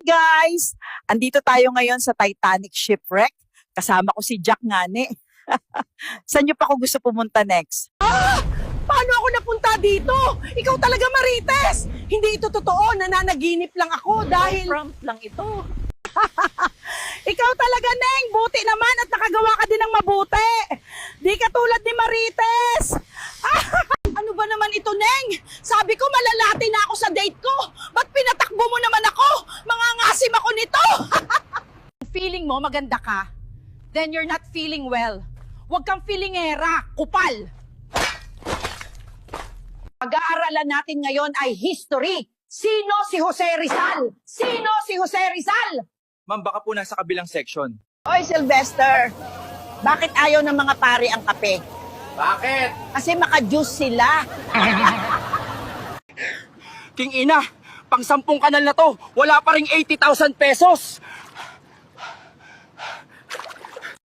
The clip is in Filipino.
Guys, andito tayo ngayon sa Titanic shipwreck. Kasama ko si Jack Ngani. Saan niyo pa ako gusto pumunta next? Paano ako napunta dito? Ikaw talaga, Marites! Hindi ito totoo, nananaginip lang ako dahil... Prompt lang ito. Ikaw talaga, Neng! Buti naman at nakagawa ka din ng mabuti! Di ka tulad ni Marites! Ano ba naman ito, Neng? Sabi ko malalati na ako sa date ko! Ba't pinatakbo mo naman ako? Mangangasim ako nito! Feeling mo maganda ka, then you're not feeling well. Huwag kang feelingera, kupal. Pag-aaralan natin ngayon ay history. Sino si Jose Rizal? Sino si Jose Rizal? Ma'am, baka po nasa kabilang section. Oy, Sylvester! Bakit ayaw ng mga pari ang kape? Bakit? Kasi maka-juice sila. King ina, pang 10 kanal na to, wala pa ring 80,000 pesos.